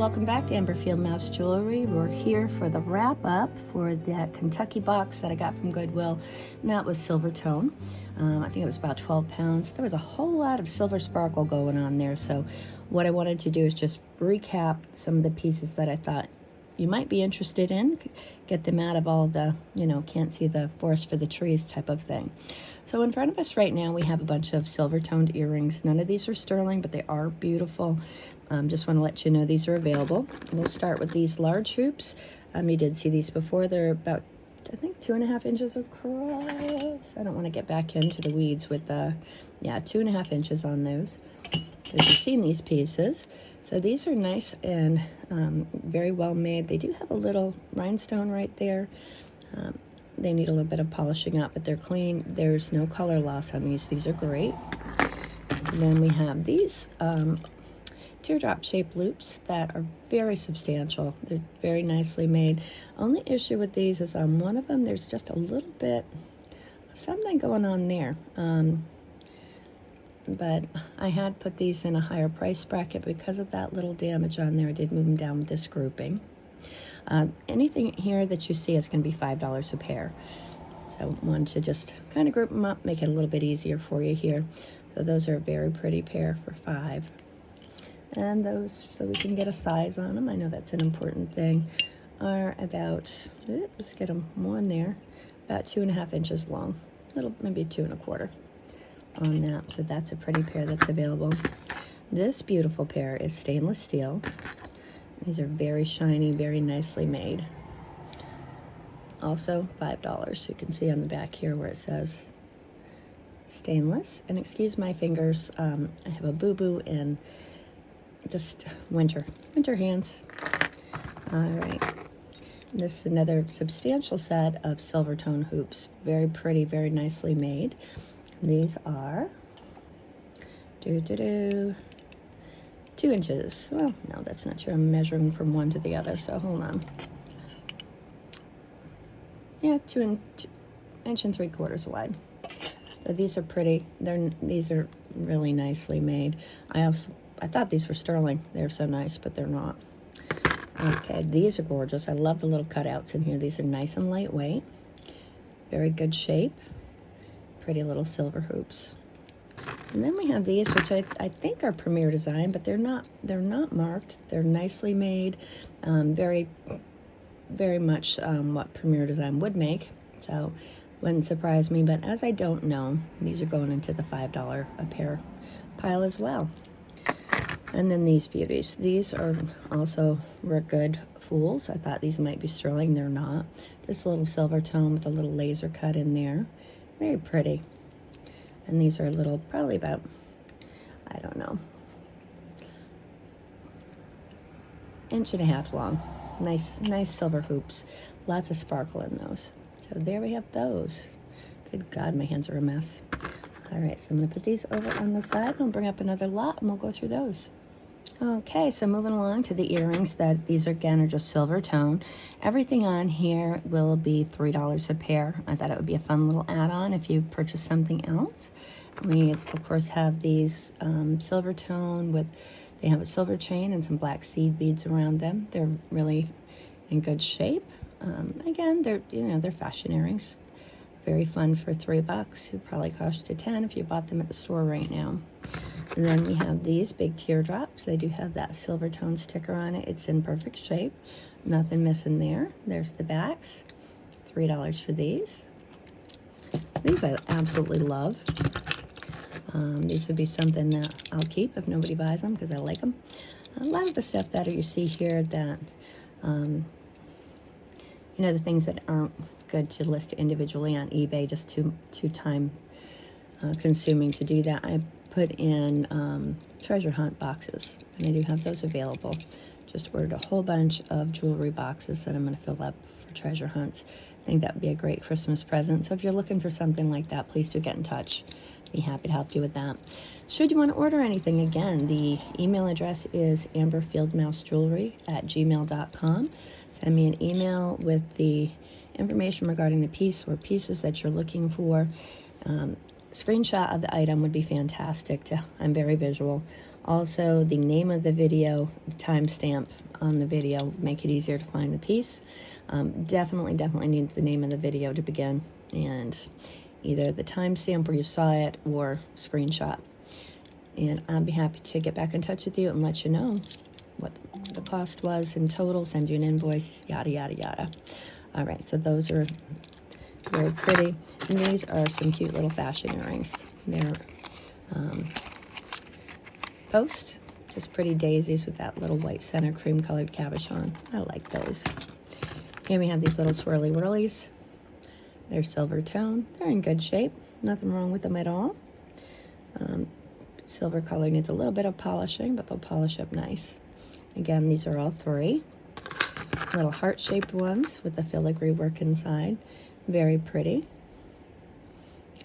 welcome back to Amber FieldMouse Jewelry. We're here for the wrap up for that Kentucky box that I got from Goodwill. And that was silver tone. I think it was about 12 pounds. There was a whole lot of silver sparkle going on there. So what I wanted to do is just recap some of the pieces that I thought you might be interested in, get them out of all the, can't see the forest for the trees type of thing. So in front of us right now, we have a bunch of silver toned earrings. None of these are sterling, but they are beautiful. Just want to let you know these are available. We'll start with these large hoops. You did see these before. They're about, I think, 2.5 inches across. I don't want to get back into the weeds with the, 2.5 inches on those. As you've seen these pieces. So these are nice and very well made. They do have a little rhinestone right there. They need a little bit of polishing up, but they're clean. There's no color loss on these. These are great. And then we have these teardrop shaped loops that are very substantial. They're very nicely made. Only issue with these is on one of them, there's just a little bit, something going on there. But I had put these in a higher price bracket because of that little damage on there. I did move them down with this grouping. Anything here that you see is going to be $5 a pair. So I wanted to just kind of group them up, make it a little bit easier for you here. So those are a very pretty pair for $5. And those, so we can get a size on them, I know that's an important thing, are about, let's get them one there, about 2.5 inches long, little, maybe 2.25 on that. So that's a pretty pair that's available. This beautiful pair is stainless steel. These are very shiny, very nicely made. Also $5. You can see on the back here where it says stainless. And excuse my fingers, I have a boo-boo and just winter hands. All right. This is another substantial set of silver tone hoops. Very pretty, very nicely made. These are 2 inches. Well, no, that's not true. I'm measuring from one to the other, so hold on. Yeah, 2 inch and 3/4 wide. So these are pretty. These are really nicely made. I thought these were sterling. They're so nice, but they're not. Okay, these are gorgeous. I love the little cutouts in here. These are nice and lightweight. Very good shape. Pretty little silver hoops. And then we have these, which I think are Premier Design, but they're not marked. They're nicely made. Very, very much what Premier Design would make. So wouldn't surprise me, but as I don't know, these are going into the $5 a pair pile as well. And then these beauties. These are also good fools. I thought these might be sterling. They're not. Just a little silver tone with a little laser cut in there. Very pretty. And these are a little, probably about, I don't know, 1.5 inches long. Nice silver hoops. Lots of sparkle in those. So there we have those. Good God, my hands are a mess. All right, so I'm going to put these over on the side. I'll bring up another lot and we'll go through those. Okay, so moving along to the earrings. These again are just silver tone. Everything on here will be $3 a pair. I thought it would be a fun little add-on if you purchase something else. We of course have these silver tone with, they have a silver chain and some black seed beads around them. They're really in good shape. Again, they're fashion earrings. Very fun for $3. It probably cost you $10 if you bought them at the store right now. And then we have these big teardrops. They do have that silver tone sticker on it. It's in perfect shape. Nothing missing there. There's the backs. $3 for these. These I absolutely love. These would be something that I'll keep if nobody buys them because I like them. A lot of the stuff that you see here that, the things that aren't good to list individually on eBay, just too time consuming to do that. I put in treasure hunt boxes, and I do have those available. Just ordered a whole bunch of jewelry boxes that I'm going to fill up for treasure hunts. I think that would be a great Christmas present. So if you're looking for something like that, please do get in touch. Be happy to help you with that. Should you want to order anything, again, the email address is amberfieldmousejewelry@gmail.com. Send me an email with the information regarding the piece or pieces that you're looking for. Screenshot of the item would be fantastic. I'm very visual. Also, the name of the video, the timestamp on the video, make it easier to find the piece. Definitely needs the name of the video to begin, and either the timestamp where you saw it or screenshot. And I'll be happy to get back in touch with you and let you know what the cost was in total, send you an invoice, yada, yada, yada. All right, so those are very pretty. And these are some cute little fashion earrings. They're post, just pretty daisies with that little white center, cream colored cabochon. I like those. Here we have these little swirly whirlies. They're silver tone. They're in good shape. Nothing wrong with them at all. Silver color needs a little bit of polishing, but they'll polish up nice. Again, these are all 3. Little heart-shaped ones with the filigree work inside. Very pretty.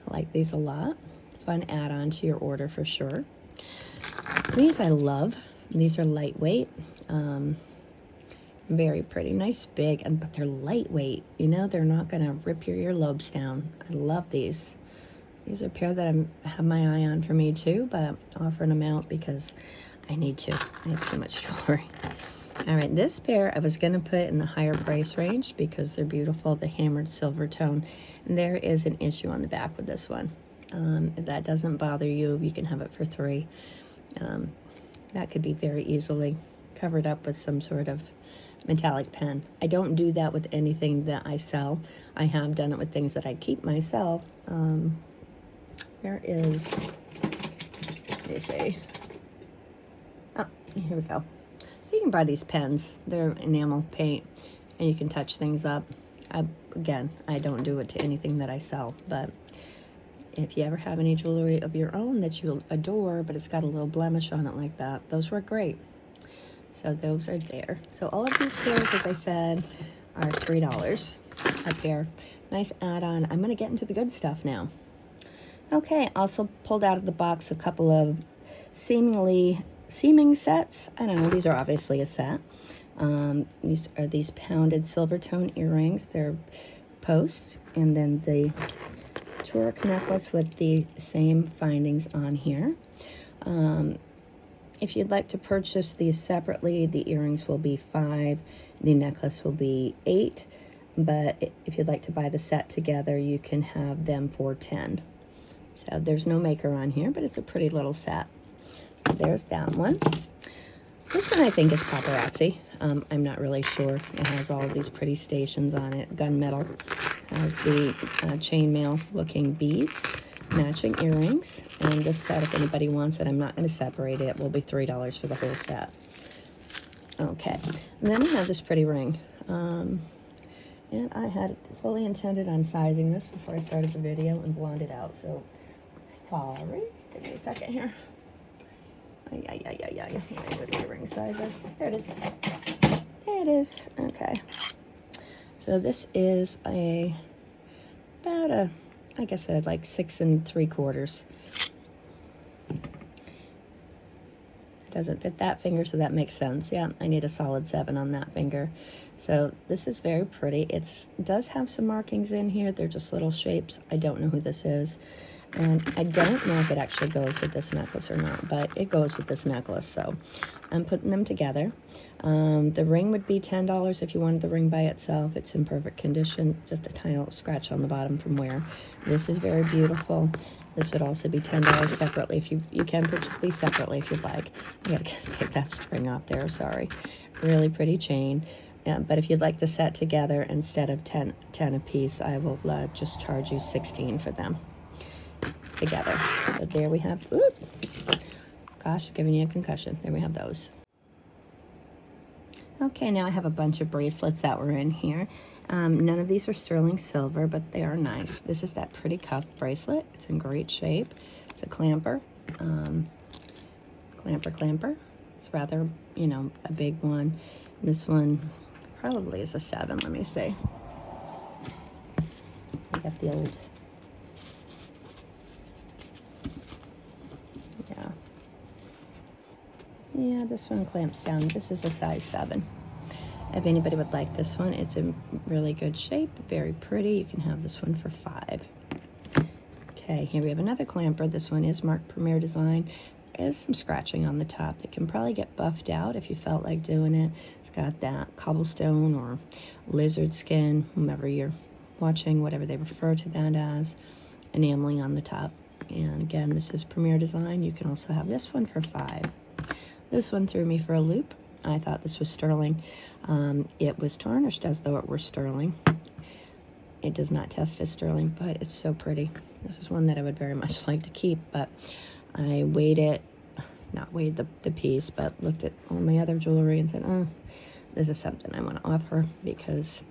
I like these a lot. Fun add-on to your order for sure. These I love. These are lightweight. Very pretty. Nice big, but they're lightweight. You know, they're not going to rip your earlobes down. I love these. These are a pair that I have my eye on for me too, but I'm offering them out because I need to. I have too much jewelry. All right, this pair I was going to put in the higher price range because they're beautiful, the hammered silver tone. And there is an issue on the back with this one. If that doesn't bother you, you can have it for 3. That could be very easily covered up with some sort of metallic pen. I don't do that with anything that I sell. I have done it with things that I keep myself. Where is, they say, oh, here we go. You can buy these pens. They're enamel paint, and you can touch things up. Again, I don't do it to anything that I sell, but if you ever have any jewelry of your own that you adore, but it's got a little blemish on it like that, those work great. So those are there. So all of these pairs, as I said, are $3 a pair. Nice add-on. I'm going to get into the good stuff now. Okay, also pulled out of the box a couple of seeming sets. I don't know, these are obviously a set. These are these pounded silver tone earrings. They're posts, and then the Turk necklace with the same findings on here. If you'd like to purchase these separately, the earrings will be $5, the necklace will be $8, but if you'd like to buy the set together, you can have them for $10. So there's no maker on here, but it's a pretty little set. There's that one. This one I think is paparazzi. I'm not really sure. It has all of these pretty stations on it. Gunmetal. Has the chainmail looking beads. Matching earrings. And this set, if anybody wants it, I'm not going to separate it. It will be $3 for the whole set. Okay. And then we have this pretty ring. And I had fully intended on sizing this before I started the video and blonded out. So, sorry. Give me a second here. Where's the ring sizer? There it is. There it is. Okay. So this is about a, I guess I'd like 6 3/4. Doesn't fit that finger, so that makes sense. Yeah, I need a solid 7 on that finger. So this is very pretty. It does have some markings in here. They're just little shapes. I don't know who this is. And I don't know if it actually goes with this necklace or not, but it goes with this necklace, so I'm putting them together. The ring would be $10 if you wanted the ring by itself. It's in perfect condition, just a tiny little scratch on the bottom from wear. This is very beautiful. This would also be $10 separately. If you can purchase these separately if you'd like. I gotta take that string off there, sorry. Really pretty chain. But if you'd like the set together, instead of 10 a piece, I will just charge you $16 for them together. So there we have, gosh, giving you a concussion. There we have those. Okay, now I have a bunch of bracelets that were in here. None of these are sterling silver, but they are nice. This is that pretty cuff bracelet. It's in great shape. It's a clamper. Clamper. It's rather, a big one. This one probably is a 7. Let me see. I got the old. Yeah, this one clamps down. This is a size 7. If anybody would like this one, it's in really good shape, very pretty. You can have this one for $5. Okay, here we have another clamper. This one is marked Premier Design. is some scratching on the top that can probably get buffed out if you felt like doing it. It's got that cobblestone or lizard skin, whomever you're watching, whatever they refer to that as, enameling on the top. And again, this is Premier Design. You can also have this one for $5. This one threw me for a loop. I thought this was sterling. It was tarnished as though it were sterling. It does not test as sterling, but it's so pretty. This is one that I would very much like to keep, but I weighed it, not weighed the piece, but looked at all my other jewelry and said, oh, this is something I want to offer, because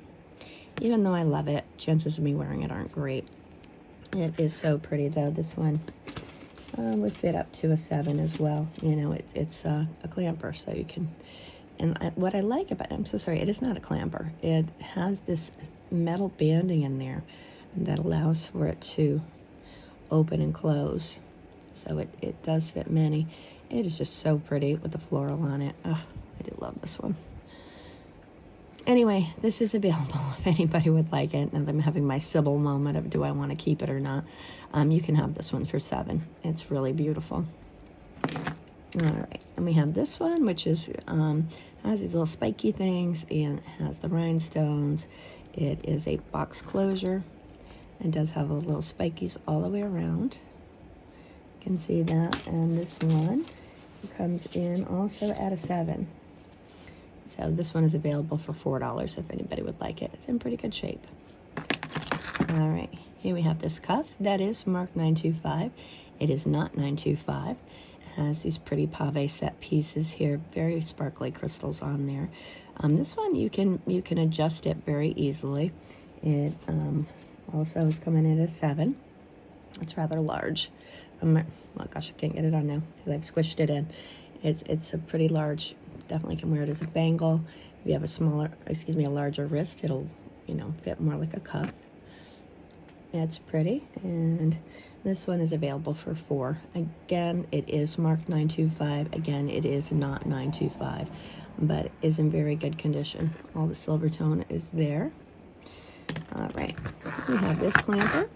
even though I love it, chances of me wearing it aren't great. It is so pretty, though. This one would fit up to a 7 as well. You know, it's a clamper, so you can... And what I like about it, I'm so sorry, it is not a clamper. It has this metal banding in there that allows for it to open and close. So it does fit many. It is just so pretty with the floral on it. Oh, I do love this one. Anyway, this is available if anybody would like it. And I'm having my Sybil moment of do I want to keep it or not. You can have this one for $7. It's really beautiful. All right, and we have this one, which is has these little spiky things and has the rhinestones. It is a box closure. It does have a little spikies all the way around. You can see that. And this one comes in also at a 7. So this one is available for $4 if anybody would like it. It's in pretty good shape. All right, here we have this cuff. That is marked 925. It is not 925. It has these pretty pave set pieces here, very sparkly crystals on there. This one you can adjust it very easily. It also is coming in at a 7. It's rather large. Oh gosh, I can't get it on now because I've squished it in. It's a pretty large. Definitely can wear it as a bangle. If you have a larger wrist, it'll, fit more like a cuff. It's pretty, and this one is available for $4. Again, it is marked 925. Again, it is not 925, but it is in very good condition. All the silver tone is there. All right, we have this clamper.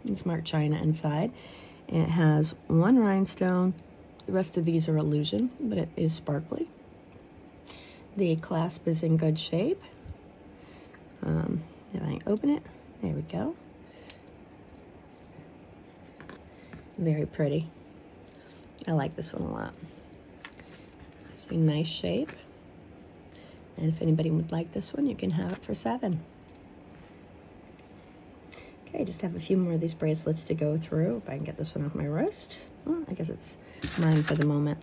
It's marked China inside. It has one rhinestone. The rest of these are illusion, but it is sparkly. The clasp is in good shape. If I open it, there we go. Very pretty. I like this one a lot. It's a nice shape. And if anybody would like this one, you can have it for $7. Okay, just have a few more of these bracelets to go through. If I can get this one off my wrist. Well, I guess it's mine for the moment.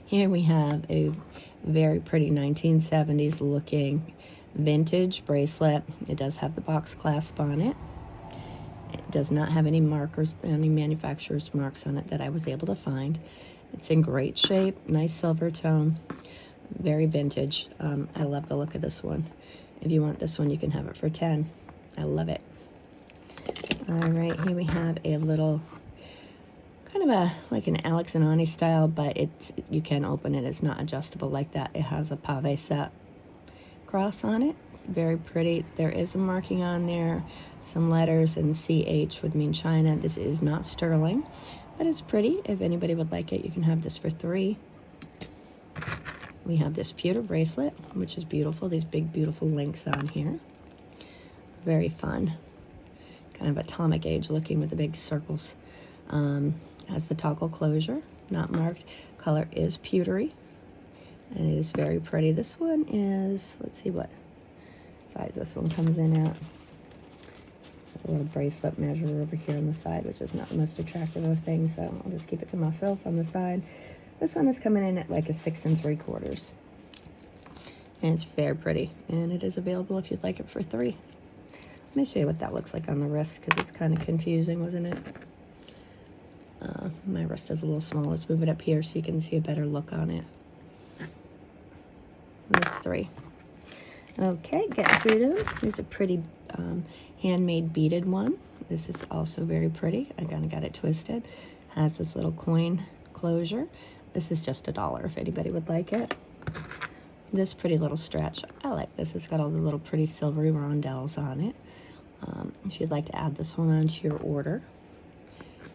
Here we have a very pretty 1970s looking vintage bracelet. It does have the box clasp on it. It does not have any markers, any manufacturer's marks on it that I was able to find. It's in great shape, nice silver tone, very vintage. I love the look of this one. If you want this one, you can have it for $10. I love it. All right, here we have a little, kind of like an Alex and Ani style, but you can open it. It's not adjustable like that. It has a pave set cross on it. It's very pretty. There is a marking on there, some letters, and CH would mean China. This is not sterling, but it's pretty. If anybody would like it, you can have this for $3. We have this pewter bracelet, which is beautiful. These big, beautiful links on here. Very fun. Kind of atomic age looking with the big circles. Has the toggle closure, not marked. Color is pewtery, and it is very pretty. This one is, let's see what size this one comes in at. A little bracelet measure over here on the side, which is not the most attractive of things, so I'll just keep it to myself on the side. This one is coming in at like a 6 3/4. And it's very pretty, and it is available if you'd like it for $3. Let me show you what that looks like on the wrist, because it's kind of confusing, wasn't it? My wrist is a little small. Let's move it up here so you can see a better look on it. That's $3. Okay, getting through them. Here's a pretty handmade beaded one. This is also very pretty. I kind of got it twisted. Has this little coin closure. This is just $1 if anybody would like it. This pretty little stretch. I like this. It's got all the little pretty silvery rondelles on it. If you'd like to add this one onto your order,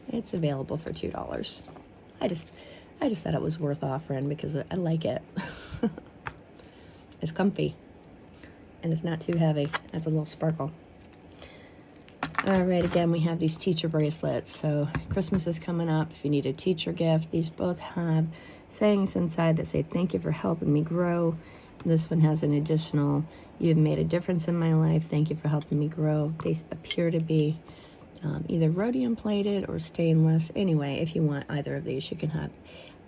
it's available for $2. I just thought it was worth offering because I like it. It's comfy and it's not too heavy. Adds a little sparkle. All right, again, we have these teacher bracelets. So Christmas is coming up. If you need a teacher gift, these both have sayings inside that say, "Thank you for helping me grow." This one has an additional, "You've made a difference in my life. Thank you for helping me grow." They appear to be either rhodium plated or stainless. Anyway, if you want either of these, you can have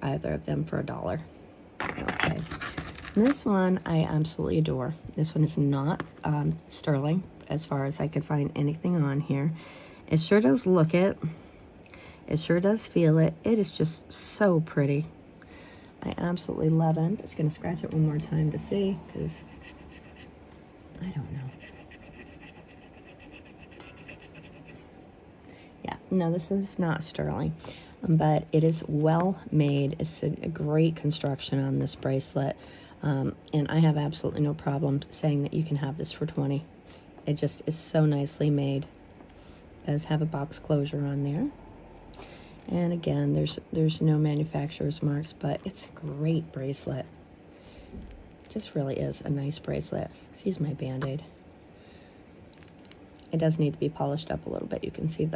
either of them for $1. Okay. This one I absolutely adore. This one is not sterling as far as I could find anything on here. It sure does look it. It sure does feel it. It is just so pretty. I absolutely love it. I'm just going to scratch it one more time to see, because I don't know. Yeah, no, this is not sterling, but it is well made. It's a great construction on this bracelet, and I have absolutely no problem saying that you can have this for $20. It just is so nicely made. It does have a box closure on there. And again, there's no manufacturer's marks, but it's a great bracelet. It just really is a nice bracelet. Excuse my Band-Aid. It does need to be polished up a little bit. You can see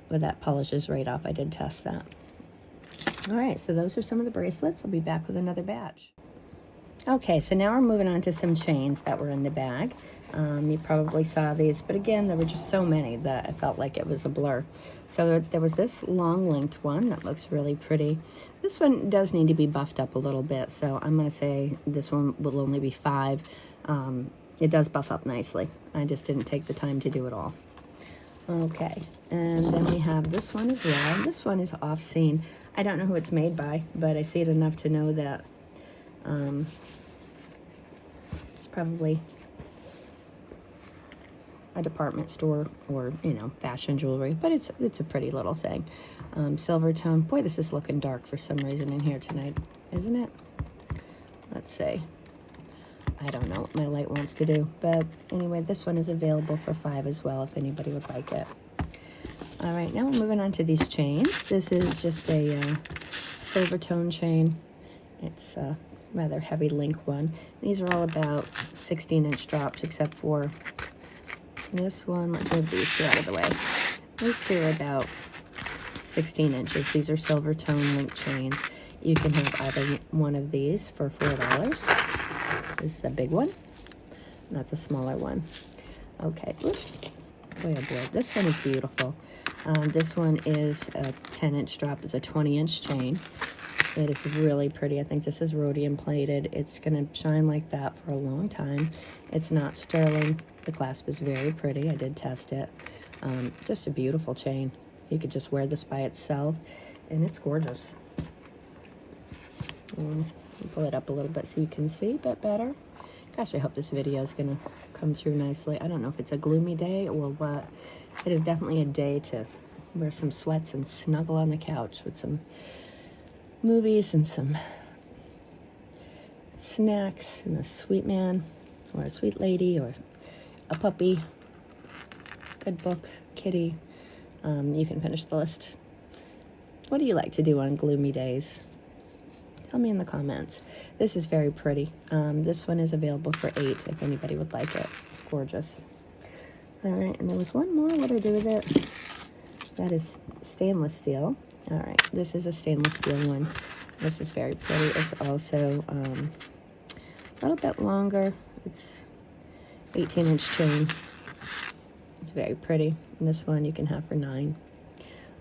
where that polishes right off. I did test that. All right, so those are some of the bracelets. I'll be back with another batch. Okay, so now we're moving on to some chains that were in the bag. You probably saw these, but again, there were just so many that I felt like it was a blur. So there was this long linked one that looks really pretty. This one does need to be buffed up a little bit, so I'm going to say this one will only be $5. It does buff up nicely. I just didn't take the time to do it all. Okay, and then we have this one as well. This one is off Syne. I don't know who it's made by, but I see it enough to know that it's probably a department store or, you know, fashion jewelry, but it's a pretty little thing. Silver tone. Boy, this is looking dark for some reason in here tonight, isn't it? Let's see. I don't know what my light wants to do, but anyway, this one is available for $5 as well if anybody would like it. All right, now we're moving on to these chains. This is just a silver tone chain. It's a rather heavy link one. These are all about 16-inch drops, except for this one. Let's move these two out of the way. These two are about 16 inches. These are silver tone link chains. You can have either one of these for $4. This is a big one. That's a smaller one. Okay. Oops. Boy, oh boy. This one is beautiful. This one is a 10-inch drop. It's a 20-inch chain. It is really pretty. I think this is rhodium plated. It's going to shine like that for a long time. It's not sterling. The clasp is very pretty. I did test it. Just a beautiful chain. You could just wear this by itself, and it's gorgeous. Pull it up a little bit so you can see a bit better. Gosh, I hope this video is going to come through nicely. I don't know if it's a gloomy day or what. It is definitely a day to wear some sweats and snuggle on the couch with some movies and some snacks and a sweet man or a sweet lady or a puppy, good book, kitty. You can finish the list. What do you like to do on gloomy days? Tell me in the comments. This is very pretty. This one is available for $8 if anybody would like it. Gorgeous. All right, and there was one more. What do I do with it? That is stainless steel. All right, this is a stainless steel one. This is very pretty. It's also a little bit longer. It's 18-inch chain. It's very pretty. And this one you can have for $9.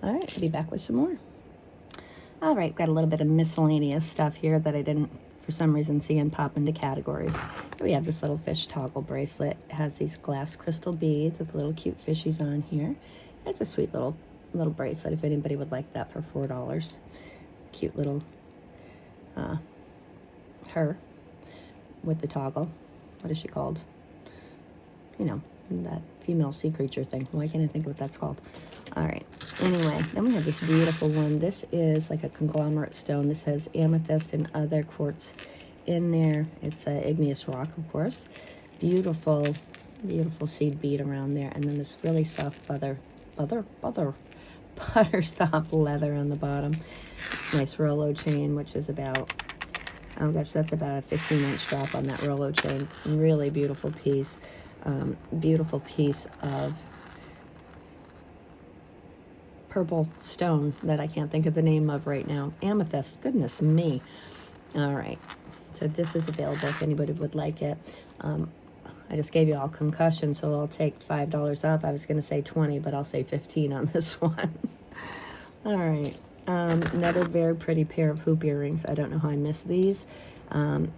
All right, I'll be back with some more. All right, got a little bit of miscellaneous stuff here that I didn't, for some reason, see and pop into categories. We have this little fish toggle bracelet. It has these glass crystal beads with little cute fishies on here. It's a sweet little bracelet if anybody would like that for $4. Cute little her with the toggle. What is she called? You know, that female sea creature thing. Why can't I think of what that's called? All right. Anyway, then we have this beautiful one. This is like a conglomerate stone. This has amethyst and other quartz in there. It's an igneous rock, of course. Beautiful, beautiful seed bead around there. And then this really soft butter soft leather on the bottom. Nice Rollo chain, which is about, oh gosh, that's about a 15-inch drop on that Rollo chain. Really beautiful piece. Beautiful piece of purple stone that I can't think of the name of right now. Amethyst, goodness me. All right, so this is available if anybody would like it. I just gave you all concussion, so I'll take $5 off. I was going to say 20, but I'll say 15 on this one. All right, another very pretty pair of hoop earrings. I don't know how I missed these.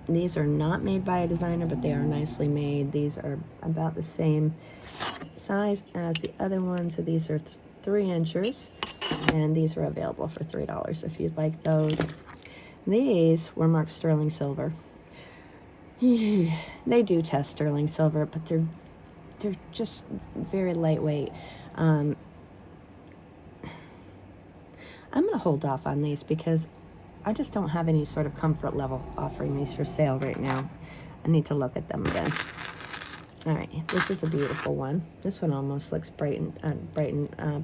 These are not made by a designer, but they are nicely made. These are about the same size as the other ones, so these are 3 inches, and these are available for $3 if you'd like those. These were marked sterling silver. They do test sterling silver, but they're just very lightweight. I'm going to hold off on these because I just don't have any sort of comfort level offering these for sale right now. I need to look at them again. All right, this is a beautiful one. This one almost looks Brighton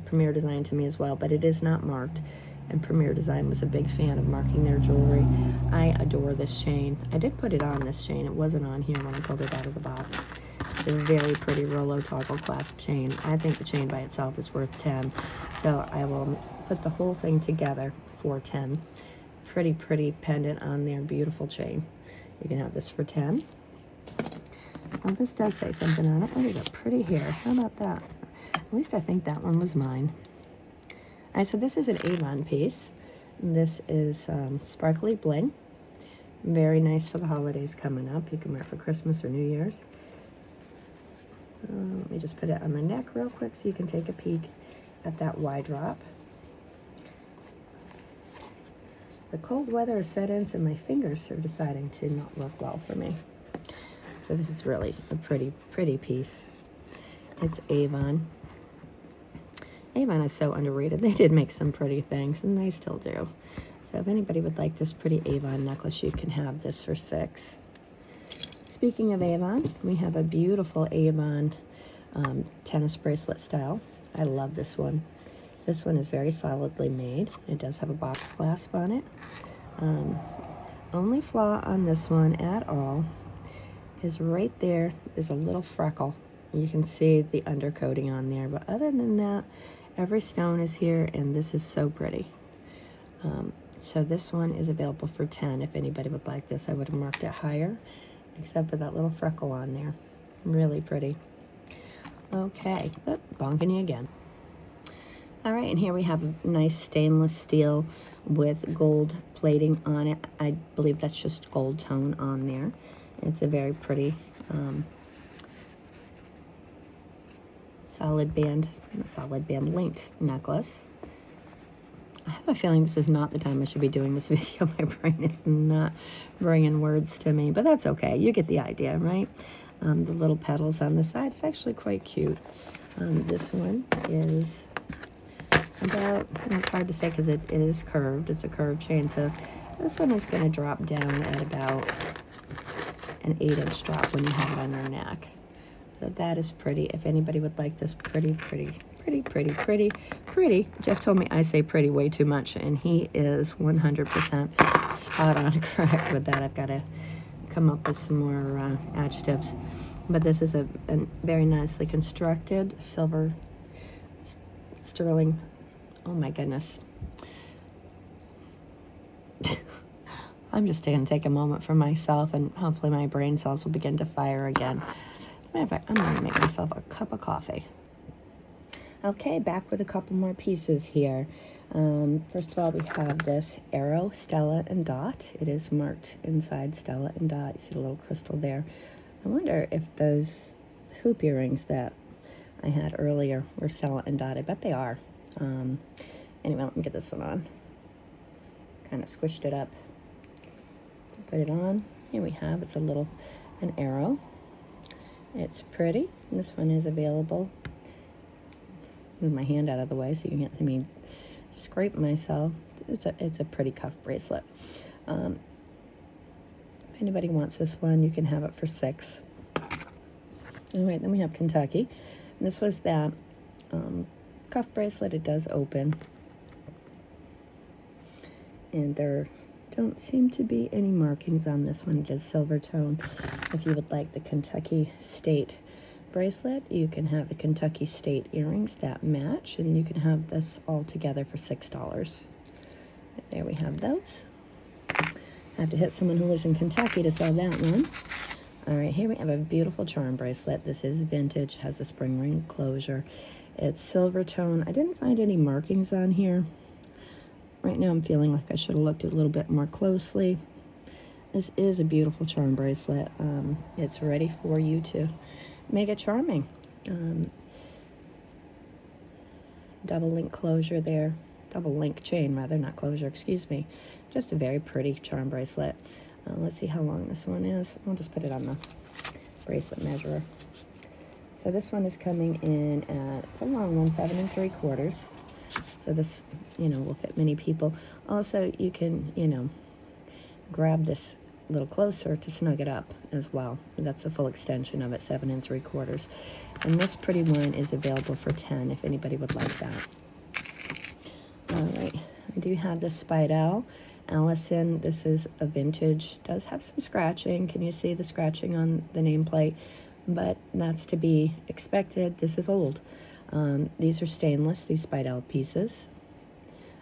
Premier Design to me as well, but it is not marked. And Premier Design was a big fan of marking their jewelry. I adore this chain. I did put it on this chain. It wasn't on here when I pulled it out of the box. It's a very pretty Rollo toggle clasp chain. I think the chain by itself is worth 10, so I will put the whole thing together for 10. Pretty pendant on there. Beautiful chain. You can have this for 10. Well, this does say something on it. Oh, you got pretty hair. How about that? At least I think that one was mine. All right, so this is an Avon piece. This is sparkly bling. Very nice for the holidays coming up. You can wear it for Christmas or New Year's. Let me just put it on the neck real quick so you can take a peek at that wide drop. The cold weather has set in, so my fingers are deciding to not work well for me. So this is really a pretty piece. It's Avon. Avon is so underrated. They did make some pretty things, and they still do. So if anybody would like this pretty Avon necklace, you can have this for $6. Speaking of Avon, we have a beautiful Avon tennis bracelet style. I love this one. This one is very solidly made. It does have a box clasp on it. Only flaw on this one at all is right there. There's a little freckle. You can see the undercoating on there, but other than that, every stone is here, and this is so pretty. So this one is available for 10 if anybody would like this. I would have marked it higher, except for that little freckle on there. Really pretty. Okay, bonking you again. All right, and here we have a nice stainless steel with gold plating on it. I believe that's just gold tone on there. It's a very pretty solid band linked necklace. I have a feeling this is not the time I should be doing this video. My brain is not bringing words to me, but that's okay. You get the idea, right? The little petals on the side. It's actually quite cute. This one is about, it's hard to say because it is curved. It's a curved chain, so this one is going to drop down at about an 8-inch drop when you have it on your neck. So that is pretty. If anybody would like this pretty. Jeff told me I say pretty way too much, and he is 100% spot on correct with that. I've got to come up with some more adjectives. But this is a very nicely constructed silver sterling. Oh my goodness. I'm just going to take a moment for myself, and hopefully my brain cells will begin to fire again. As a matter of fact, I'm going to make myself a cup of coffee. Okay, back with a couple more pieces here. First of all, we have this arrow, Stella and Dot. It is marked inside Stella and Dot. You see the little crystal there. I wonder if those hoop earrings that I had earlier were Stella and Dot. I bet they are. Anyway, let me get this one on. Kind of squished it up. Put it on. Here we have, it's an arrow. It's pretty. This one is available. Move my hand out of the way so you can't see me scrape myself. It's a pretty cuff bracelet. If anybody wants this one, you can have it for $6. All right, then we have Kentucky. This was that cuff bracelet. It does open. And there don't seem to be any markings on this one. It is silver tone. If you would like the Kentucky State bracelet, you can have the Kentucky State earrings that match, and you can have this all together for $6. There we have those. I have to hit someone who lives in Kentucky to sell that one. All right, here we have a beautiful charm bracelet. This is vintage, has a spring ring closure. It's silver tone. I didn't find any markings on here. Right now I'm feeling like I should have looked at it a little bit more closely. This is a beautiful charm bracelet. It's ready for you to make it charming. Double link closure there. Double link chain rather, not closure, excuse me. Just a very pretty charm bracelet. Let's see how long this one is. I'll just put it on the bracelet measurer. So this one is coming in at, it's a long one, 7 3/4. So this, will fit many people. Also, you can, grab this a little closer to snug it up as well. That's the full extension of it, 7 3/4. And this pretty one is available for $10 if anybody would like that. All right, I do have this Spide Owl. Allison, this is a vintage, does have some scratching. Can you see the scratching on the nameplate? But that's to be expected. This is old. These are stainless, these Spide Owl pieces.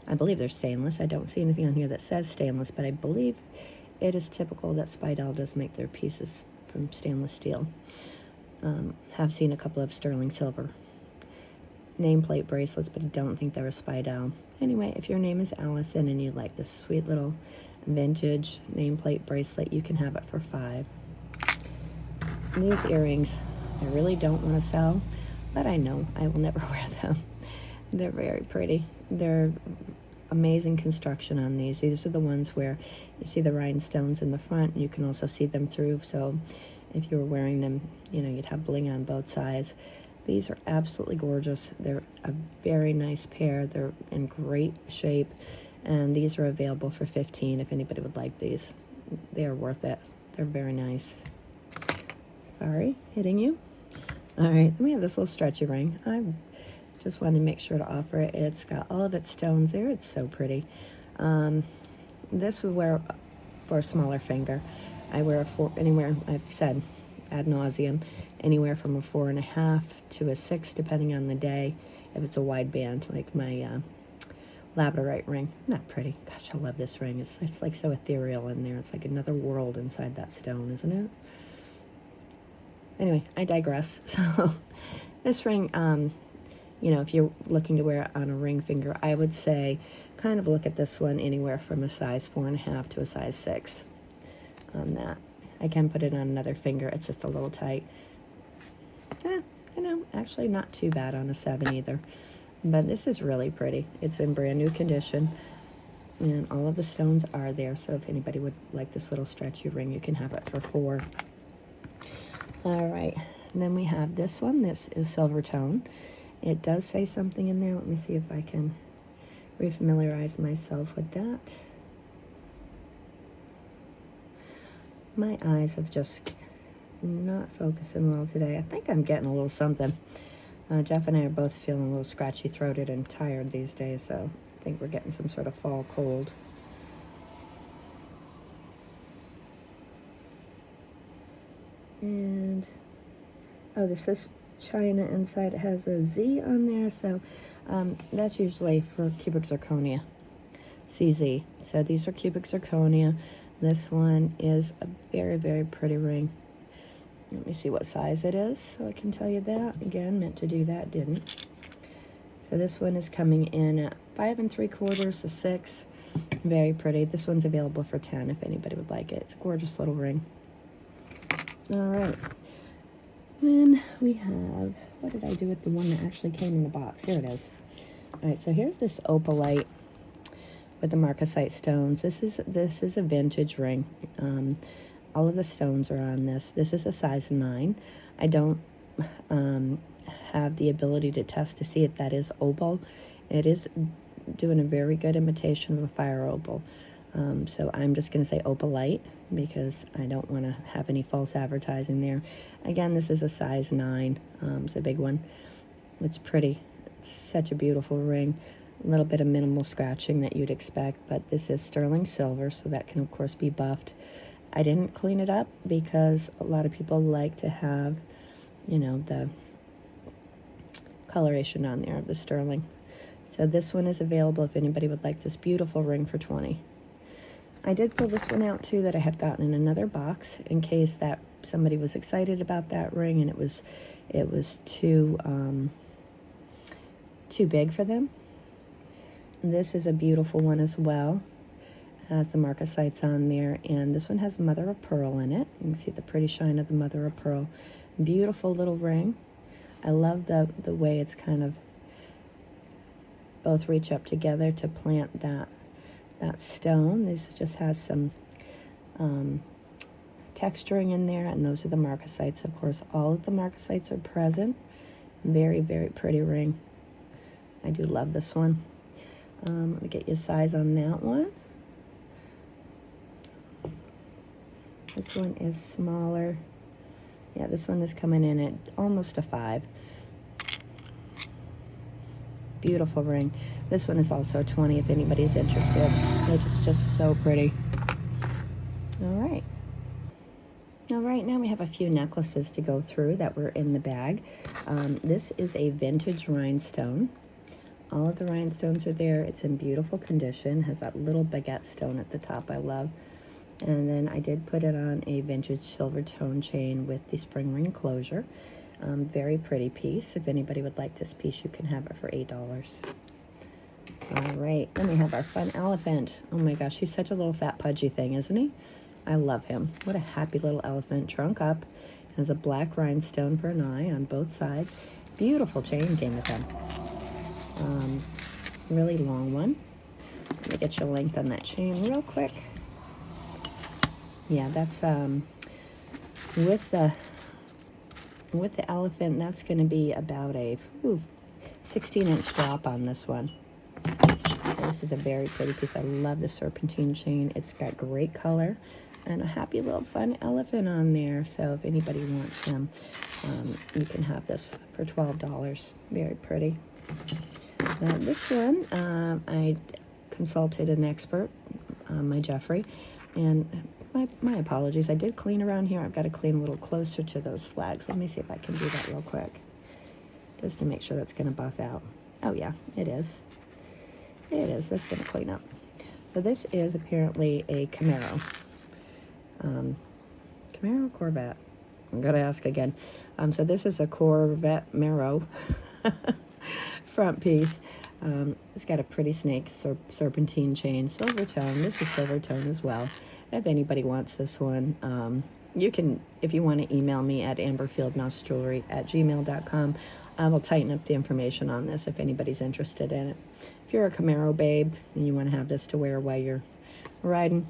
I believe they're stainless. I don't see anything on here that says stainless, but I believe it is typical that Spide Owl does make their pieces from stainless steel. Have seen a couple of sterling silver nameplate bracelets, but I don't think they're a Spide Owl. Anyway, if your name is Allison and you like this sweet little vintage nameplate bracelet, you can have it for $5. These earrings, I really don't want to sell, but I know I will never wear them. They're very pretty. They're amazing construction on these. These are the ones where you see the rhinestones in the front. You can also see them through, so if you were wearing them, you'd have bling on both sides. These are absolutely gorgeous. They're a very nice pair. They're in great shape, and these are available for $15 if anybody would like these. They are worth it. They're very nice. Sorry, hitting you. All right, then we have this little stretchy ring. I just wanted to make sure to offer it. It's got all of its stones there. It's so pretty. This would wear for a smaller finger. I wear anywhere, I've said ad nauseum, anywhere from a 4.5 to a 6, depending on the day. If it's a wide band, like my labradorite ring. Not pretty. Gosh, I love this ring. It's like so ethereal in there. It's like another world inside that stone, isn't it? Anyway, I digress. So this ring, if you're looking to wear it on a ring finger, I would say kind of look at this one anywhere from a size 4.5 to a size 6 on that. I can put it on another finger. It's just a little tight. Actually not too bad on a 7 either. But this is really pretty. It's in brand new condition. And all of the stones are there. So if anybody would like this little stretchy ring, you can have it for $4. All right. And then we have this one. This is silver tone. It does say something in there. Let me see if I can refamiliarize myself with that. My eyes have just not focusing well today. I think I'm getting a little something. Jeff and I are both feeling a little scratchy throated and tired these days, so I think we're getting some sort of fall cold. And, this is China inside. It has a Z on there, so that's usually for cubic zirconia, CZ. So these are cubic zirconia. This one is a very, very pretty ring. Let me see what size it is, so I can tell you that. Again, meant to do that, didn't. So this one is coming in at 5 3/4 to 6. Very pretty. This one's available for $10 if anybody would like it. It's a gorgeous little ring. All right. Then we have, what did I do with the one that actually came in the box? Here it is. All right, so here's this opalite with the marcasite stones. This is a vintage ring. All of the stones are on this. This is a size 9. I don't have the ability to test to see if that is opal. It is doing a very good imitation of a fire opal. So I'm just going to say opalite because I don't want to have any false advertising there. Again, this is a size 9. It's a big one. It's pretty. Such a beautiful ring. A little bit of minimal scratching that you'd expect, but this is sterling silver, so that can of course be buffed. I didn't clean it up because a lot of people like to have, you know, the coloration on there of the sterling. So this one is available if anybody would like this beautiful ring for $20. I did pull this one out too that I had gotten in another box in case that somebody was excited about that ring and it was too big for them. This is a beautiful one as well. Has the marcasites on there, and this one has mother of pearl in it. You can see the pretty shine of the mother of pearl. Beautiful little ring. I love the way it's kind of both reach up together to plant that stone. This just has some texturing in there, and those are the marcasites. Of course, all of the marcasites are present. Very, very pretty ring. I do love this one. Let me get you a size on that one. This one is smaller. Yeah, this one is coming in at almost a 5. Beautiful ring. This one is also 20 if anybody's interested. It's just so pretty. All right, now we have a few necklaces to go through that were in the bag. This is a vintage rhinestone. All of the rhinestones are there. It's in beautiful condition. Has that little baguette stone at the top I love. And then I did put it on a vintage silver tone chain with the spring ring closure. Very pretty piece. If anybody would like this piece, you can have it for $8. All right, then we have our fun elephant. Oh my gosh, he's such a little fat pudgy thing, isn't he? I love him. What a happy little elephant. Trunk up. Has a black rhinestone for an eye on both sides. Beautiful chain came with him. Really long one. Let me get you a length on that chain real quick. Yeah, that's with the elephant, that's going to be about a 16-inch drop on this one. This is a very pretty piece. I love the serpentine chain. It's got great color and a happy little fun elephant on there. So if anybody wants them, you can have this for $12. Very pretty. Now this one, I consulted an expert, my Jeffrey, and my apologies. I did clean around here. I've got to clean a little closer to those flags. Let me see if I can do that real quick, just to make sure that's going to buff out. Oh yeah, it is. It is. That's going to clean up. So this is apparently a Camaro. Camaro or Corvette? I'm going to ask again. So this is a Corvette Maro front piece. It's got a pretty snake serpentine chain, silver tone. This is silver tone as well. If anybody wants this one, you can, if you want to email me at amberfieldmousejewelry@gmail.com. I will tighten up the information on this if anybody's interested in it. If you're a Camaro babe and you want to have this to wear while you're riding,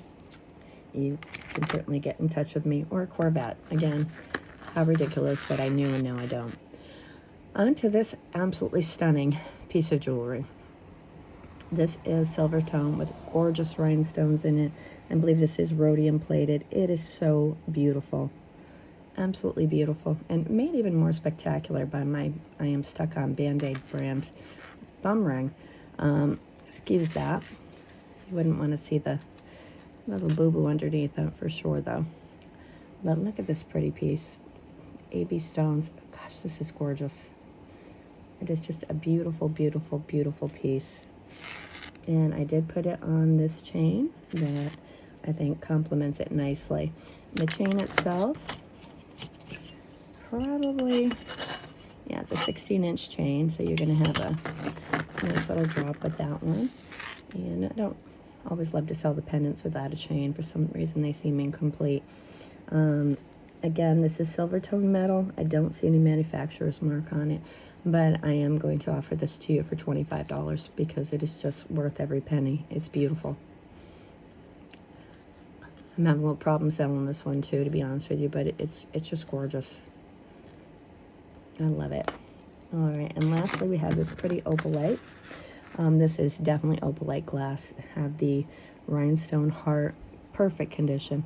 you can certainly get in touch with me. Or a Corvette. Again, how ridiculous that I knew and now I don't. On to this absolutely stunning piece of jewelry. This is silver tone with gorgeous rhinestones in it. I believe this is rhodium plated. It is so beautiful. Absolutely beautiful. And made even more spectacular by my I Am Stuck On Band-Aid brand thumb ring. Excuse that. You wouldn't want to see the little boo-boo underneath that for sure though. But look at this pretty piece. AB stones. Gosh, this is gorgeous. It is just a beautiful, beautiful, beautiful piece. And I did put it on this chain that I think complements it nicely. The chain itself, probably, yeah, it's a 16-inch chain, so you're going to have a nice little drop with that one. And I don't always love to sell the pendants without a chain. For some reason, they seem incomplete. Again, this is silver tone metal. I don't see any manufacturer's mark on it, but I am going to offer this to you for $25 because it is just worth every penny. It's beautiful. I'm having a little problem selling this one too, to be honest with you, but it's just gorgeous. I love it. All right, and lastly, we have this pretty opalite. This is definitely opalite glass. Have the rhinestone heart, perfect condition.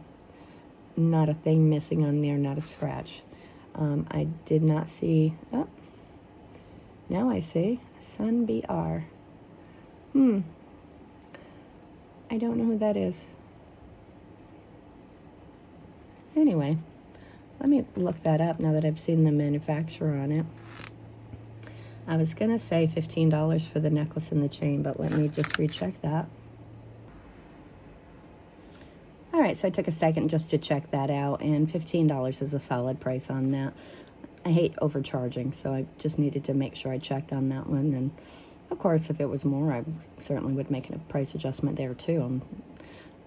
Not a thing missing on there, not a scratch. I did not see, no, now I see. Syne BR. I don't know who that is. Anyway, let me look that up now that I've seen the manufacturer on it. I was going to say $15 for the necklace and the chain, but let me just recheck that. All right, so I took a second just to check that out, and $15 is a solid price on that. I hate overcharging, so I just needed to make sure I checked on that one. And of course, if it was more, I certainly would make a price adjustment there too. I'm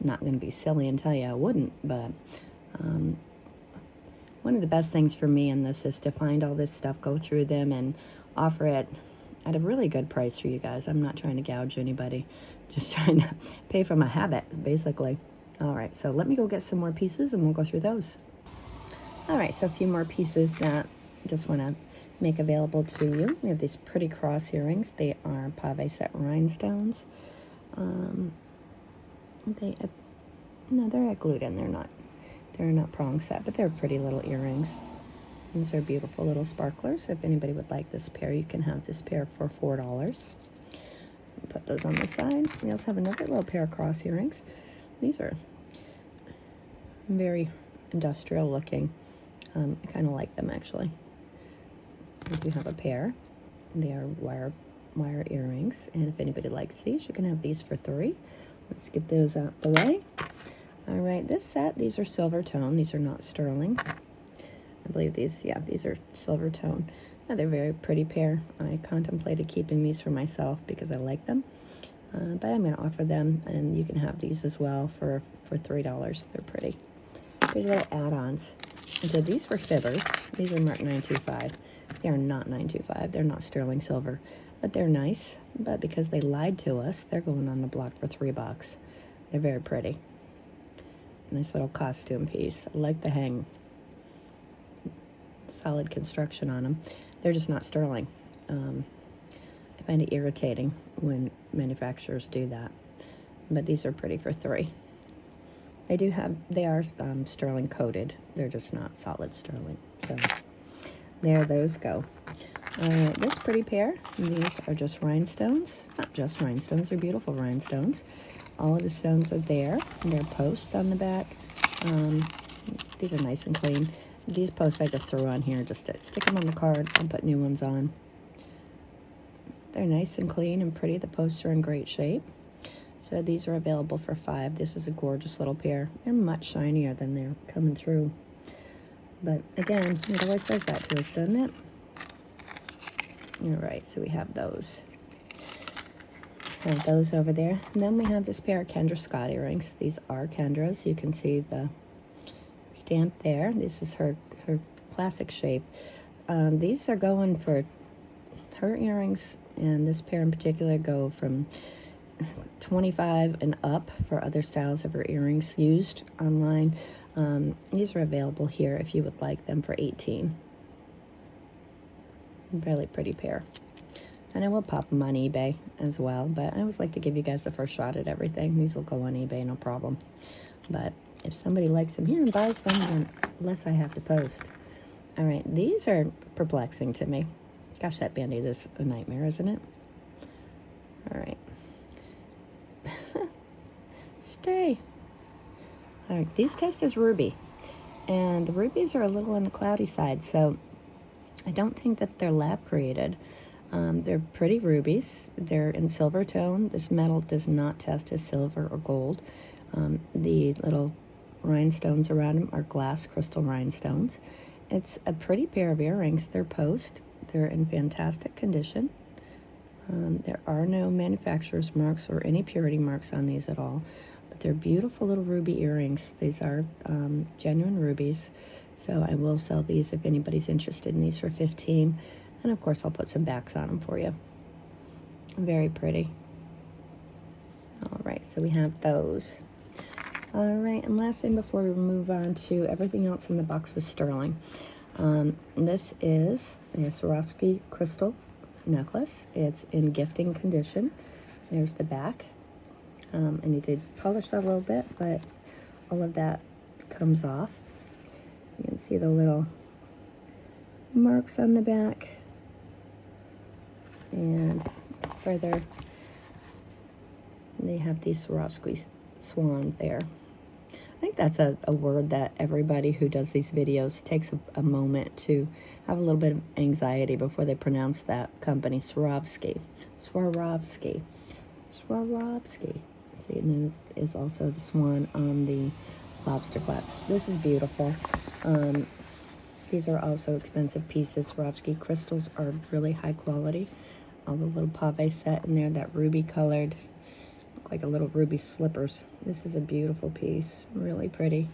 not going to be silly and tell you I wouldn't, but one of the best things for me in this is to find all this stuff, go through them, and offer it at a really good price for you guys. I'm not trying to gouge anybody, just trying to pay for my habit, basically. All right, so let me go get some more pieces and we'll go through those. All right, so a few more pieces that I just want to make available to you. We have these pretty cross earrings. They are pave set rhinestones. They're glued in. They're not prong set, but they're pretty little earrings. These are beautiful little sparklers. If anybody would like this pair, you can have this pair for $4. Put those on the side. We also have another little pair of cross earrings. These are very industrial looking. I kind of like them, actually. We do have a pair. They are wire earrings, and if anybody likes these, you can have these for $3. Let's get those out the way. All right, this set, these are silver tone. These are not sterling. I believe these are silver tone. They're a very pretty pair. I contemplated keeping these for myself because I like them, but I'm going to offer them, and you can have these as well for $3. They're pretty little add-ons. And so these were fibbers. These are marked 925. They are not 925. They're not sterling silver, but they're nice. But because they lied to us, they're going on the block for $3. They're very pretty. Nice little costume piece. I like the hang. Solid construction on them. They're just not sterling. I find it irritating when manufacturers do that. But these are pretty for $3. They are sterling coated. They're just not solid sterling. So there those go. This pretty pair, these are just rhinestones. Not just rhinestones, they're beautiful rhinestones. All of the stones are there. There are posts on the back. These are nice and clean. These posts I just threw on here just to stick them on the card and put new ones on. They're nice and clean and pretty. The posts are in great shape. So these are available for $5. This is a gorgeous little pair. They're much shinier than they're coming through. But again, it always does that to us, doesn't it? All right, so we have those. Have those over there. And then we have this pair of Kendra Scott earrings. These are Kendra's. You can see the stamp there. This is her classic shape. These are going for her earrings, and this pair in particular go from $25 and up for other styles of her earrings used online. These are available here if you would like them for $18. Really pretty pair. And I will pop them on eBay as well, but I always like to give you guys the first shot at everything. These will go on eBay, no problem. But if somebody likes them here and buys them, then less I have to post. All right, these are perplexing to me. Gosh, that Band-Aid is a nightmare, isn't it? All right. Stay. All right, these test as ruby. And the rubies are a little on the cloudy side, so I don't think that they're lab created. They're pretty rubies. They're in silver tone. This metal does not test as silver or gold. The little rhinestones around them are glass crystal rhinestones. It's a pretty pair of earrings. They're post. They're in fantastic condition. There are no manufacturer's marks or any purity marks on these at all, but they're beautiful little ruby earrings. These are genuine rubies, so I will sell these if anybody's interested in these for $15. And of course, I'll put some backs on them for you. Very pretty. All right, so we have those. All right, and last thing before we move on to everything else in the box was sterling. This is a Swarovski crystal necklace. It's in gifting condition. There's the back. I need to polish that a little bit, but all of that comes off. You can see the little marks on the back. And further, they have the Swarovski swan there. I think that's a word that everybody who does these videos takes a moment to have a little bit of anxiety before they pronounce that company, Swarovski. Swarovski. Swarovski. See, and there is also the swan on the lobster glass. This is beautiful. These are also expensive pieces. Swarovski crystals are really high quality. All the little pave set in there, that ruby colored, look like a little ruby slippers. This is a beautiful piece, really pretty.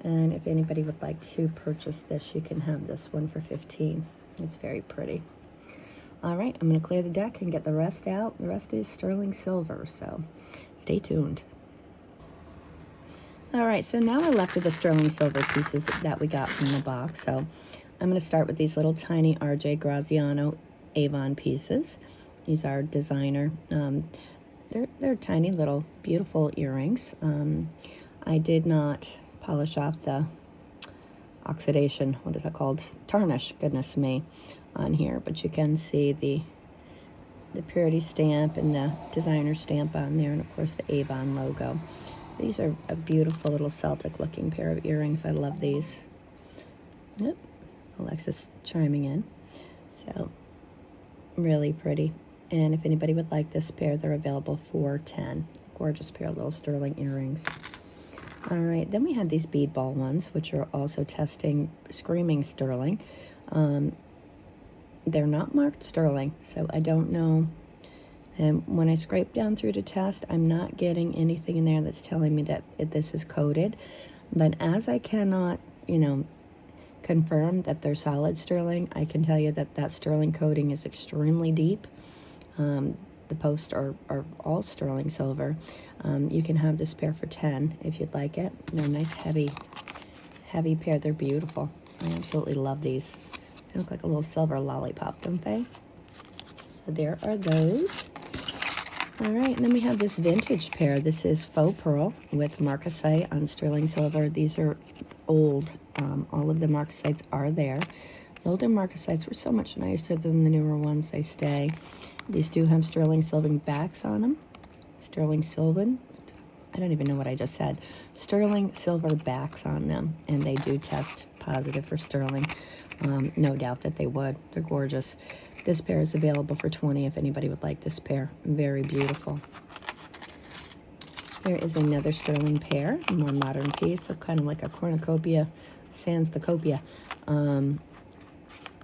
And if anybody would like to purchase this, you can have this one for $15. It's very pretty. All right, I'm going to clear the deck and get the rest out. The rest is sterling silver, so stay tuned. All right, so now we're left with the sterling silver pieces that we got from the box. So I'm going to start with these little tiny RJ Graziano Avon pieces. These are designer. They're tiny little beautiful earrings. I did not polish off the oxidation, what is that called? Tarnish, goodness me, on here. But you can see the purity stamp and the designer stamp on there, and of course the Avon logo. These are a beautiful little Celtic looking pair of earrings. I love these. Yep, Alexis chiming in. So really pretty. And if anybody would like this pair, they're available for $10. Gorgeous pair of little sterling earrings. All right, then we had these bead ball ones, which are also testing screaming sterling. They're not marked sterling, so I don't know. And when I scrape down through to test, I'm not getting anything in there that's telling me that this is coated. But as I cannot, confirm that they're solid sterling, I can tell you that that sterling coating is extremely deep. The posts are all sterling silver. You can have this pair for $10 if you'd like it. They're a nice heavy pair. They're beautiful. I absolutely love these. They look like a little silver lollipop, don't they? So there are those. All right, and then we have this vintage pair. This is faux pearl with marcasite on sterling silver. These are old. All of the marcasites are there. The older marcasites were so much nicer than the newer ones. They stay. These do have sterling silver backs on them. Sterling silver. I don't even know what I just said. Sterling silver backs on them, and they do test positive for sterling. No doubt that they would. They're gorgeous. This pair is available for $20 if anybody would like this pair. Very beautiful. Here is another sterling pair, a more modern piece, so kind of like a cornucopia, sans the copia.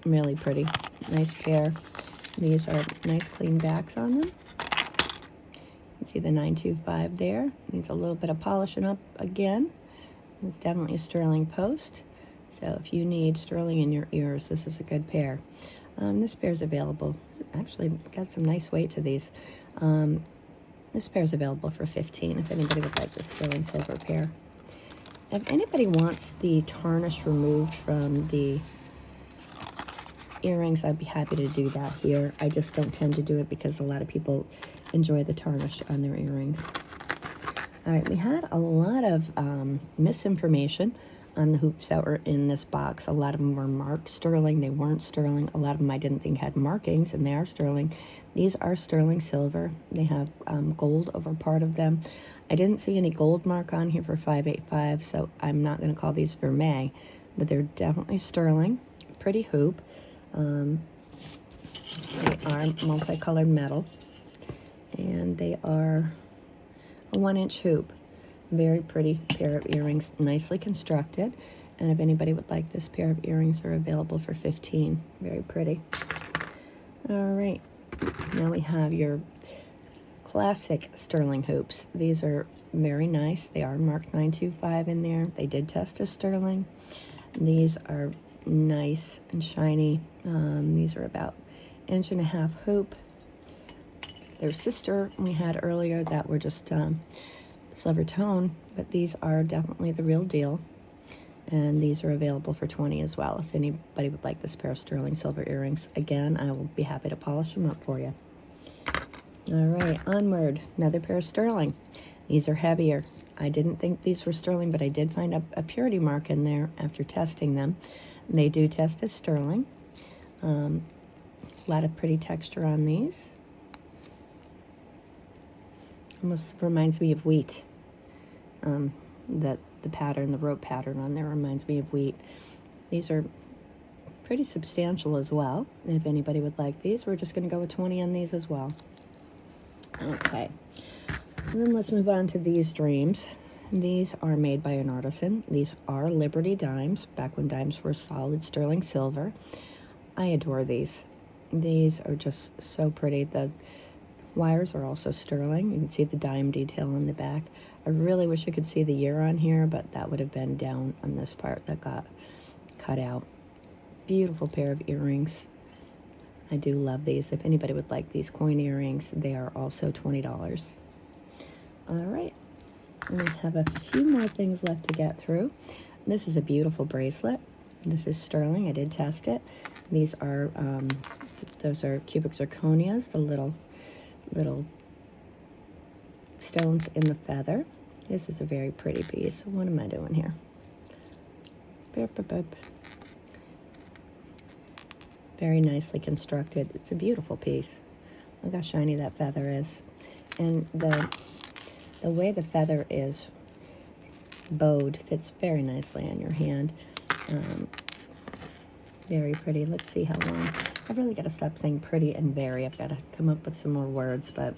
Really pretty. Nice pair. These are nice clean backs on them. You can see the 925 there. Needs a little bit of polishing up again. It's definitely a sterling post. So if you need sterling in your ears, this is a good pair. This pair is available. Actually, got some nice weight to these. This pair is available for $15 if anybody would like this sterling silver pair. If anybody wants the tarnish removed from the earrings, I'd be happy to do that here. I just don't tend to do it because a lot of people enjoy the tarnish on their earrings. All right, we had a lot of misinformation on the hoops that were in this box. A lot of them were marked sterling. They weren't sterling. A lot of them I didn't think had markings, and they are sterling. These are sterling silver. They have gold over part of them. I didn't see any gold mark on here for 585, so I'm not going to call these vermeil, but they're definitely sterling. Pretty hoop. They are multicolored metal, and they are a 1-inch hoop. Very pretty pair of earrings, nicely constructed. And if anybody would like this pair of earrings, they're available for $15. Very pretty. All right, now we have your classic sterling hoops. These are very nice. They are marked 925 in there. They did test as sterling. These are nice and shiny. These are about 1.5 inch hoop. Their sister we had earlier that were just silver tone, but these are definitely the real deal, and these are available for $20 as well if anybody would like this pair of sterling silver earrings. Again, I will be happy to polish them up for you. All right, onward. Another pair of sterling. These are heavier. I didn't think these were sterling, but I did find a purity mark in there after testing them. They do test as sterling. A lot of pretty texture on these. Almost reminds me of wheat. The pattern, the rope pattern on there reminds me of wheat. These are pretty substantial as well. If anybody would like these, we're just going to go with 20 on these as well. Okay. And then let's move on to these dreams. These are made by an artisan. These are Liberty dimes, back when dimes were solid sterling silver. I adore these. These are just so pretty. The wires are also sterling. You can see the dime detail on the back. I really wish you could see the year on here, but that would have been down on this part that got cut out. Beautiful pair of earrings. I do love these. If anybody would like these coin earrings, they are also $20. All right, we have a few more things left to get through. This is a beautiful bracelet. This is sterling. I did test it. These are, those are cubic zirconias, the little stones in the feather. This is a very pretty piece. What am I doing here? Very nicely constructed. It's a beautiful piece. Look how shiny that feather is. And the way the feather is bowed fits very nicely on your hand. Very pretty. Let's see how long. I've really got to stop saying pretty and very. I've got to come up with some more words, but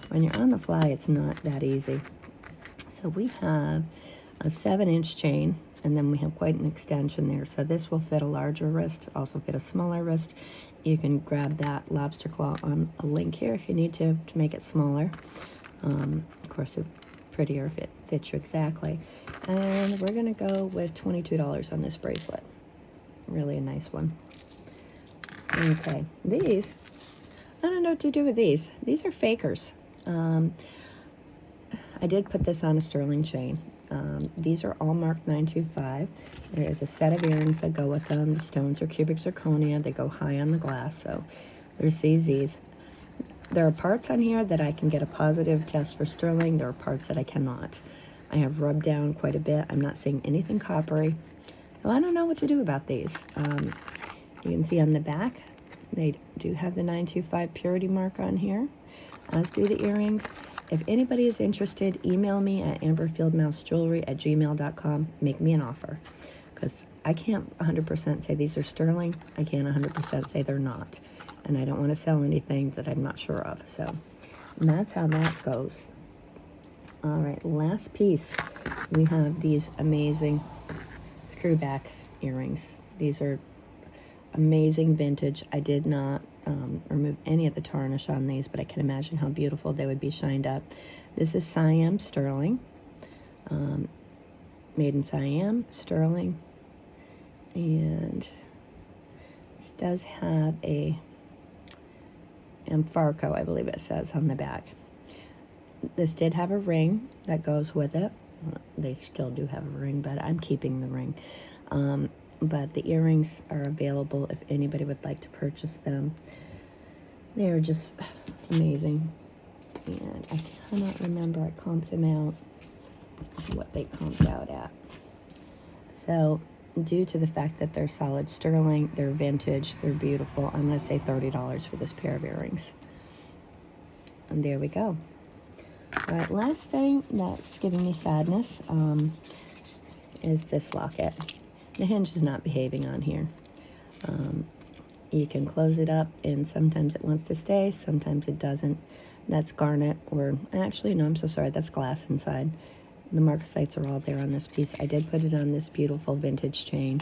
when you're on the fly, it's not that easy. So we have a 7-inch chain, and then we have quite an extension there. So this will fit a larger wrist, also fit a smaller wrist. You can grab that lobster claw on a link here if you need to make it smaller. Of course, it's prettier if it fits you exactly. And we're going to go with $22 on this bracelet. Really a nice one. Okay, these, I don't know what to do with these. These are fakers. I did put this on a sterling chain. These are all marked 925. There is a set of earrings that go with them. The stones are cubic zirconia. They go high on the glass, so there's these. There are parts on here that I can get a positive test for sterling. There are parts that I cannot. I have rubbed down quite a bit. I'm not seeing anything coppery. So I don't know what to do about these. You can see on the back, they do have the 925 purity mark on here, as do the earrings. If anybody is interested, email me at amberfieldmousejewelry@gmail.com. Make me an offer, because I can't 100% say these are sterling. I can't 100% say they're not. And I don't want to sell anything that I'm not sure of. So that's how that goes. All right, last piece. We have these amazing screwback earrings. These are amazing vintage. I did not remove any of the tarnish on these, but I can imagine how beautiful they would be shined up. This is Syne sterling, made in Syne sterling, and this does have a Farco, I believe it says on the back. This did have a ring that goes with it. They still do have a ring, but I'm keeping the ring. But the earrings are available if anybody would like to purchase them. They are just amazing. And I cannot remember, I comped them out, what they comped out at. So due to the fact that they're solid sterling, they're vintage, they're beautiful, I'm going to say $30 for this pair of earrings. And there we go. All right, last thing that's giving me sadness is this locket. The hinge is not behaving on here. You can close it up, and sometimes it wants to stay, sometimes it doesn't. That's garnet, or actually, no, I'm so sorry, that's glass inside. The marcasites are all there on this piece. I did put it on this beautiful vintage chain.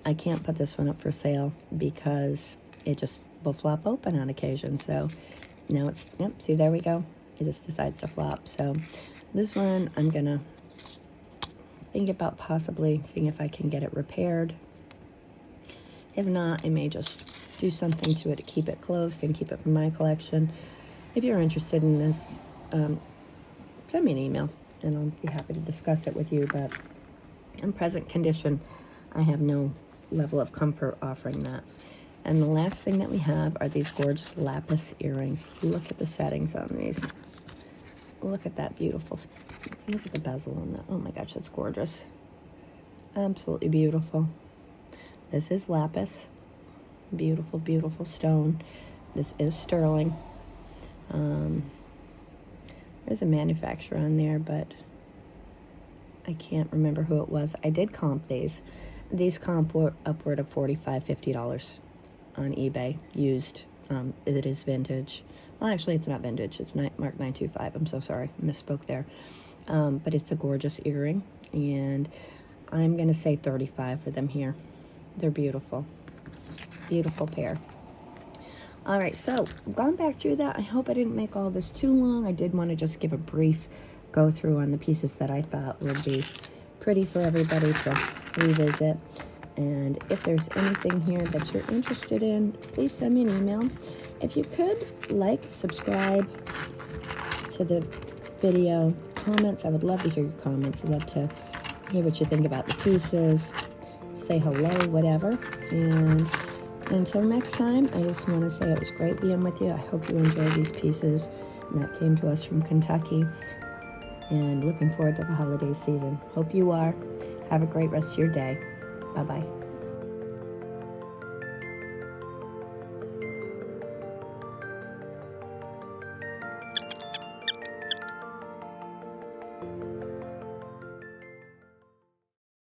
I can't put this one up for sale because it just will flop open on occasion. So now it's, yep, see, there we go. It just decides to flop. So this one, I'm gonna think about possibly seeing if I can get it repaired. If not, I may just do something to it to keep it closed and keep it from my collection. If you're interested in this, send me an email and I'll be happy to discuss it with you. But in present condition, I have no level of comfort offering that. And the last thing that we have are these gorgeous lapis earrings. Look at the settings on these. Look at that beautiful, look at the bezel on that. Oh my gosh, that's gorgeous. Absolutely beautiful. This is lapis. Beautiful, beautiful stone. This is sterling. There's a manufacturer on there, but I can't remember who it was. I did comp these. These comp were upward of $45, $50 on eBay, used. It is vintage. Well, actually, it's not vintage. It's marked 925. I'm so sorry. Misspoke there. But it's a gorgeous earring, and I'm going to say $35 for them here. They're beautiful. Beautiful pair. All right, so I've gone back through that. I hope I didn't make all this too long. I did want to just give a brief go through on the pieces that I thought would be pretty for everybody to revisit. And if there's anything here that you're interested in, please send me an email. If you could, like, subscribe to the video, comments. I would love to hear your comments. I'd love to hear what you think about the pieces, say hello, whatever. And until next time, I just want to say it was great being with you. I hope you enjoyed these pieces that came to us from Kentucky. And looking forward to the holiday season. Hope you are. Have a great rest of your day. Bye-bye.